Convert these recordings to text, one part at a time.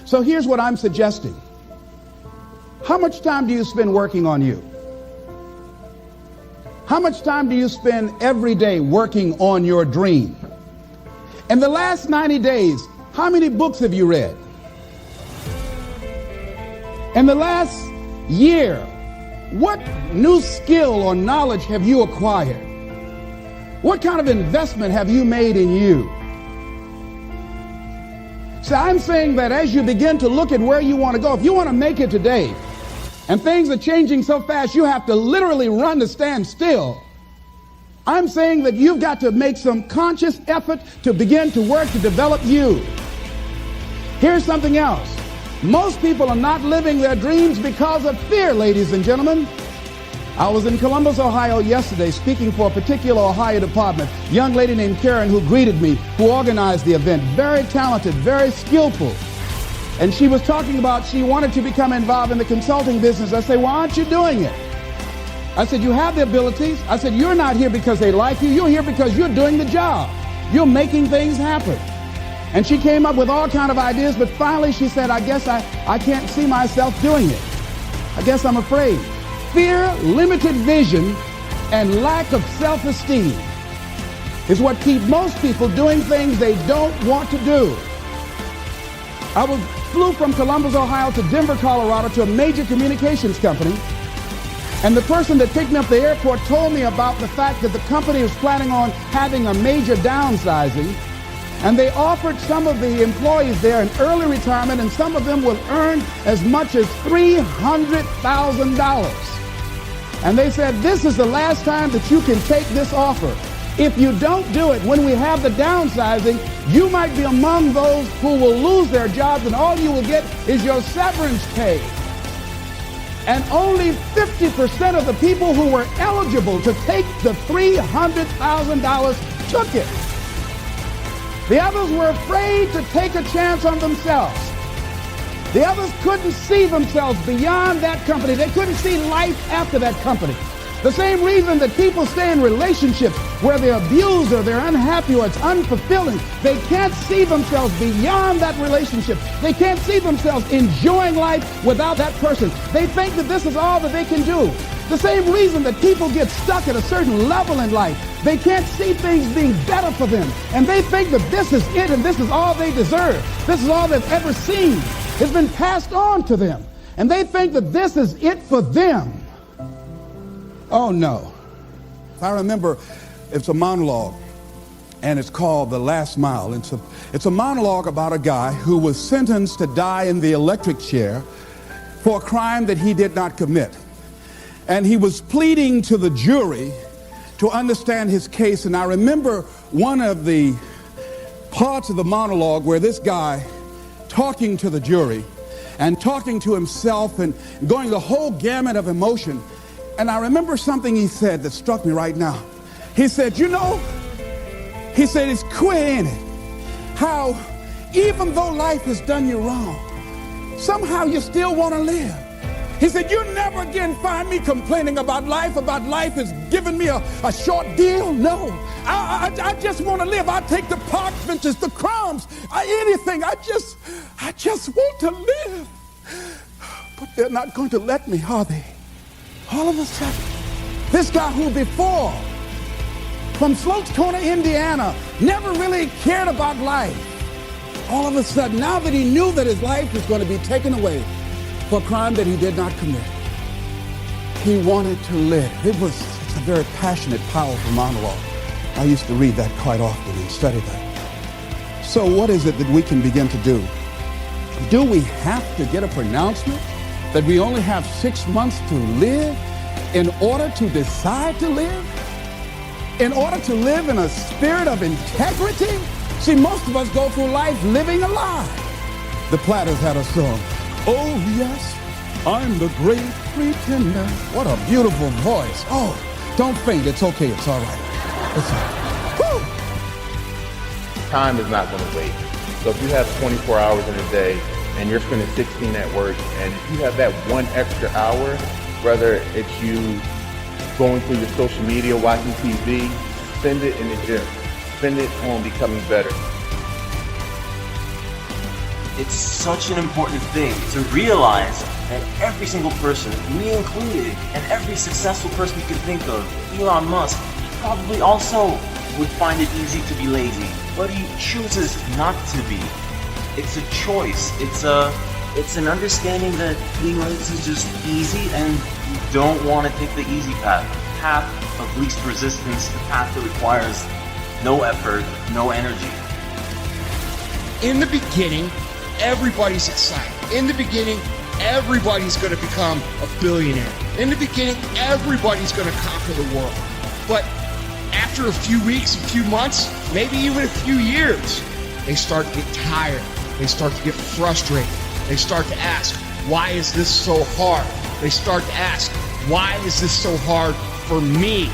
So here's what I'm suggesting. How much time do you spend working on you? How much time do you spend every day working on your dream? In the last 90 days, how many books have you read? In the last year, what new skill or knowledge have you acquired? What kind of investment have you made in you? So I'm saying that as you begin to look at where you want to go, if you want to make it today, and things are changing so fast you have to literally run to stand still, I'm saying that you've got to make some conscious effort to begin to work to develop you. Here's something else. Most people are not living their dreams because of fear, ladies and gentlemen. I was in Columbus, Ohio yesterday speaking for a particular Ohio department. A young lady named Karen who greeted me, who organized the event. Very talented, very skillful. And she was talking about she wanted to become involved in the consulting business. I said, why aren't you doing it? I said, you have the abilities. I said, you're not here because they like you. You're here because you're doing the job. You're making things happen. And she came up with all kind of ideas, but finally she said, I guess I can't see myself doing it. I guess I'm afraid. Fear, limited vision, and lack of self-esteem is what keep most people doing things they don't want to do. I flew from Columbus, Ohio to Denver, Colorado to a major communications company. And the person that picked me up at the airport told me about the fact that the company was planning on having a major downsizing. And they offered some of the employees there an early retirement, and some of them will earn as much as $300,000. And they said, this is the last time that you can take this offer. If you don't do it, when we have the downsizing, you might be among those who will lose their jobs, and all you will get is your severance pay. And only 50% of the people who were eligible to take the $300,000 took it. The others were afraid to take a chance on themselves. The others couldn't see themselves beyond that company. They couldn't see life after that company. The same reason that people stay in relationships where they're abused or they're unhappy or it's unfulfilling. They can't see themselves beyond that relationship. They can't see themselves enjoying life without that person. They think that this is all that they can do. The same reason that people get stuck at a certain level in life. They can't see things being better for them. And they think that this is it and this is all they deserve. This is all they've ever seen. It's been passed on to them. And they think that this is it for them. Oh, no. I remember it's a monologue, and it's called The Last Mile. It's a monologue about a guy who was sentenced to die in the electric chair for a crime that he did not commit. And he was pleading to the jury to understand his case. And I remember one of the parts of the monologue where this guy talking to the jury and talking to himself and going the whole gamut of emotion. And I remember something he said that struck me right now. He said, you know, he said, it's queer, ain't it? How even though life has done you wrong, somehow you still want to live. He said, you never again find me complaining about life has given me a short deal. No, I just want to live. I take the park benches, the crumbs, anything. I just want to live. But they're not going to let me, are they? All of a sudden, this guy who before, from Sloats Corner, Indiana, never really cared about life, all of a sudden, now that he knew that his life was going to be taken away for a crime that he did not commit, he wanted to live. It's a very passionate, powerful monologue. I used to read that quite often and study that. So what is it that we can begin to do? Do we have to get a pronouncement that we only have 6 months to live in order to decide to live? In order to live in a spirit of integrity? See, most of us go through life living a lie. The Platters had a song. Oh, yes, I'm the great pretender. What a beautiful voice. Oh, don't faint. It's okay. It's all right. It's all right. Woo! Time is not going to wait. So if you have 24 hours in a day and you're spending 16 at work, and if you have that one extra hour, whether it's you going through your social media, watching TV, spend it in the gym. Spend it on becoming better. It's such an important thing to realize that every single person, me included, and every successful person you can think of, Elon Musk, probably also would find it easy to be lazy, but he chooses not to be. It's a choice. It's an understanding that being lazy is just easy, and you don't want to take the easy path. The path of least resistance, the path that requires no effort, no energy. In the beginning, everybody's excited. In the beginning, everybody's going to become a billionaire. In the beginning, everybody's going to conquer the world. But after a few weeks, a few months, maybe even a few years, they start to get tired. They start to get frustrated. They start to ask, why is this so hard? They start to ask, why is this so hard for me?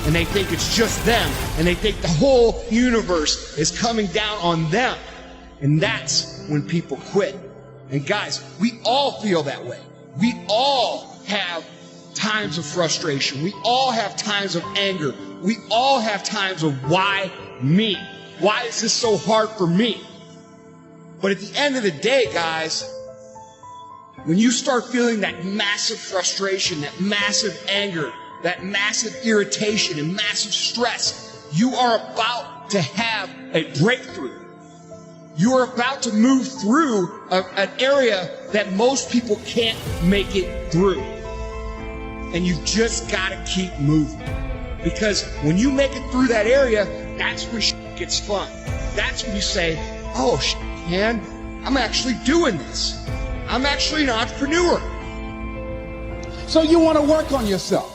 And they think it's just them. And they think the whole universe is coming down on them. And that's when people quit. And guys, we all feel that way. We all have times of frustration. We all have times of anger. We all have times of why me? Why is this so hard for me? But at the end of the day, guys, when you start feeling that massive frustration, that massive anger, that massive irritation and massive stress, you are about to have a breakthrough. You are about to move through an area that most people can't make it through. And you've just got to keep moving. Because when you make it through that area, that's when shit gets fun. That's when you say, oh, man, I'm actually doing this. I'm actually an entrepreneur. So you want to work on yourself.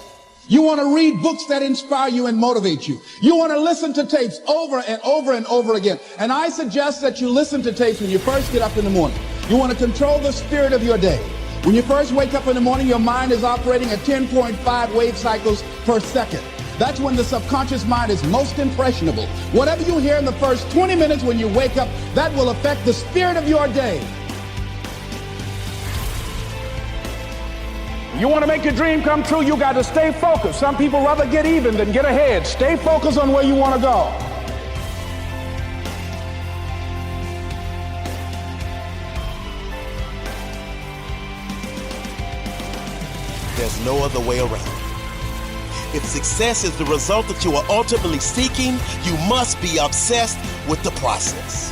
You want to read books that inspire you and motivate you. You want to listen to tapes over and over and over again. And I suggest that you listen to tapes when you first get up in the morning. You want to control the spirit of your day. When you first wake up in the morning, your mind is operating at 10.5 wave cycles per second. That's when the subconscious mind is most impressionable. Whatever you hear in the first 20 minutes when you wake up, that will affect the spirit of your day. You want to make your dream come true, you got to stay focused. Some people rather get even than get ahead. Stay focused on where you want to go. There's no other way around. If success is the result that you are ultimately seeking, you must be obsessed with the process.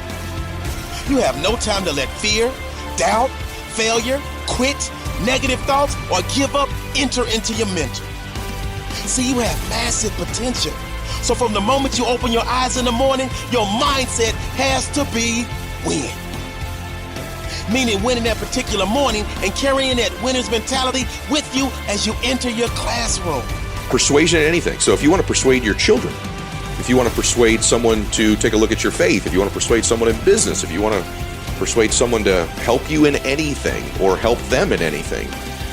You have no time to let fear, doubt, failure, quit, negative thoughts, or give up enter into your mental. See, you have massive potential. So from the moment you open your eyes in the morning, your mindset has to be win. Meaning winning that particular morning and carrying that winner's mentality with you as you enter your classroom. Persuasion in anything. So if you want to persuade your children, if you want to persuade someone to take a look at your faith, if you want to persuade someone in business, if you want to persuade someone to help you in anything or help them in anything,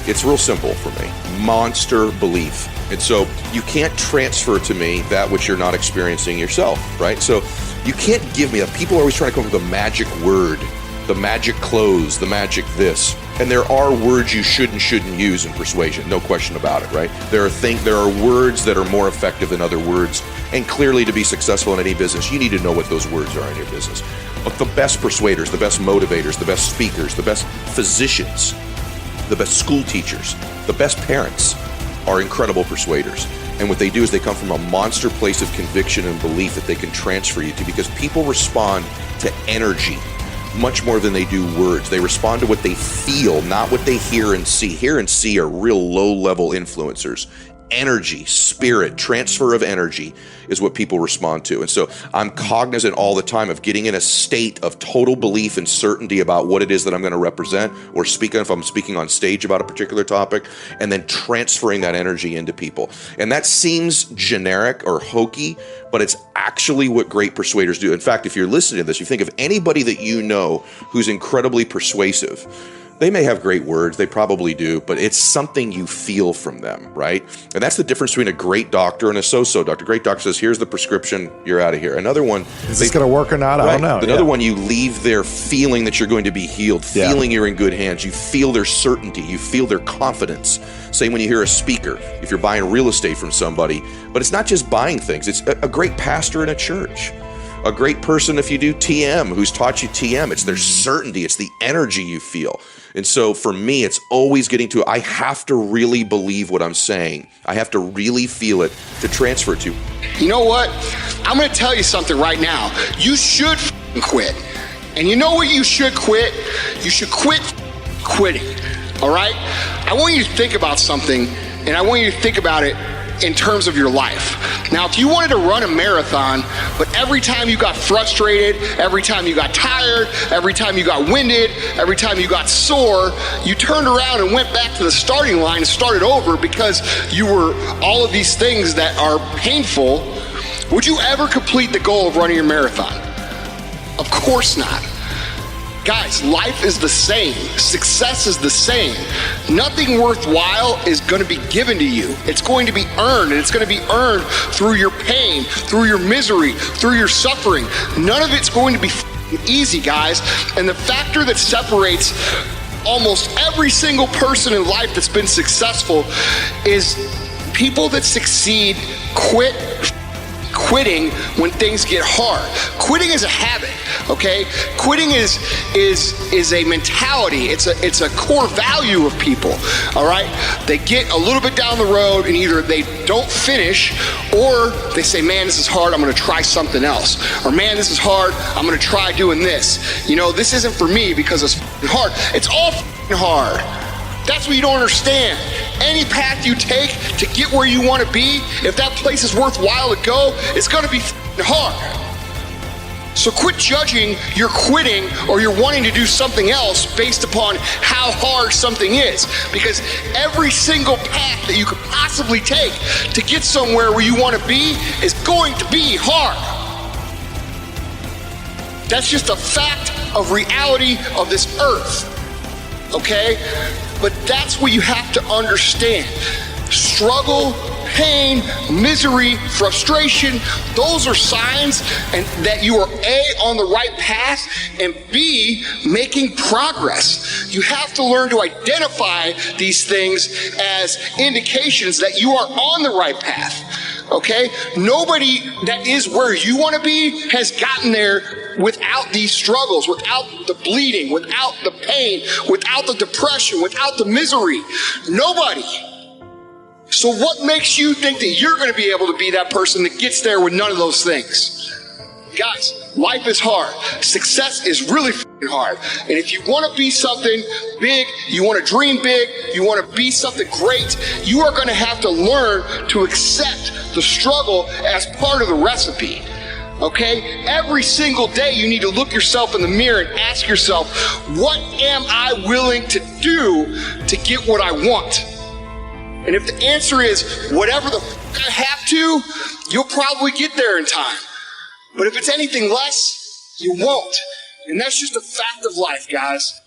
it's real simple for me. Monster belief. And so you can't transfer to me that which you're not experiencing yourself, right? So you can't give me that. People are always trying to come up with a magic word, the magic close, the magic this. And there are words you should and shouldn't use in persuasion, no question about it, right? There are words that are more effective than other words. And clearly to be successful in any business, you need to know what those words are in your business. But the best persuaders, the best motivators, the best speakers, the best physicians, the best school teachers, the best parents are incredible persuaders. And what they do is they come from a monster place of conviction and belief that they can transfer you to, because people respond to energy much more than they do words. They respond to what they feel, not what they hear and see. Hear and see are real low-level influencers. Energy, spirit, transfer of energy is what people respond to. And so I'm cognizant all the time of getting in a state of total belief and certainty about what it is that I'm going to represent or speak on, if I'm speaking on stage about a particular topic, and then transferring that energy into people. And that seems generic or hokey, but it's actually what great persuaders do. In fact, if you're listening to this, you think of anybody that you know who's incredibly persuasive. They may have great words, they probably do, but it's something you feel from them, right? And that's the difference between a great doctor and a so-so doctor. Great doctor says, here's the prescription, you're out of here. Another one, is this going to work or not? I don't know. Another one, you leave there feeling that you're going to be healed, feeling you're in good hands. You feel their certainty, you feel their confidence. Same when you hear a speaker, if you're buying real estate from somebody. But it's not just buying things, it's a great pastor in a church. a great person if you do TM, who's taught you TM. It's their certainty. It's the energy you feel. And so for me, it's always getting to, I have to really believe what I'm saying. I have to really feel it to transfer it to. You know what? I'm going to tell you something right now. You should quit. And you know what you should quit? You should quit quitting. All right? I want you to think about something, and I want you to think about it in terms of your life. Now, if you wanted to run a marathon, but every time you got frustrated, every time you got tired, every time you got winded, every time you got sore, you turned around and went back to the starting line and started over because you were all of these things that are painful, would you ever complete the goal of running your marathon? Of course not. Guys, life is the same. Success is the same. Nothing worthwhile is going to be given to you. It's going to be earned, and it's going to be earned through your pain, through your misery, through your suffering. None of it's going to be easy, guys. And the factor that separates almost every single person in life that's been successful is people that succeed quitting when things get hard. Quitting is a habit, okay? Quitting is a mentality. It's a core value of people, all right? They get a little bit down the road and either they don't finish or they say, man, this is hard, I'm gonna try something else. Or man, this is hard, I'm gonna try doing this. You know, this isn't for me because it's hard. It's all hard. That's what you don't understand. Any path you take to get where you want to be, if that place is worthwhile to go, it's going to be hard. So quit judging your quitting or you're wanting to do something else based upon how hard something is. Because every single path that you could possibly take to get somewhere where you want to be is going to be hard. That's just a fact of reality of this earth. Okay? But that's what you have to understand. Struggle, pain, misery, frustration, those are signs and that you are A, on the right path, and B, making progress. You have to learn to identify these things as indications that you are on the right path. Okay? Nobody that is where you want to be has gotten there without these struggles, without the bleeding, without the pain, without the depression, without the misery. Nobody. So what makes you think that you're going to be able to be that person that gets there with none of those things? Guys, life is hard. Success is really hard. And if you want to be something big, you want to dream big, you want to be something great, you are going to have to learn to accept the struggle as part of the recipe. Okay? Every single day you need to look yourself in the mirror and ask yourself, what am I willing to do to get what I want? And if the answer is whatever the I have to, you'll probably get there in time. But if it's anything less, you won't. And that's just a fact of life, guys.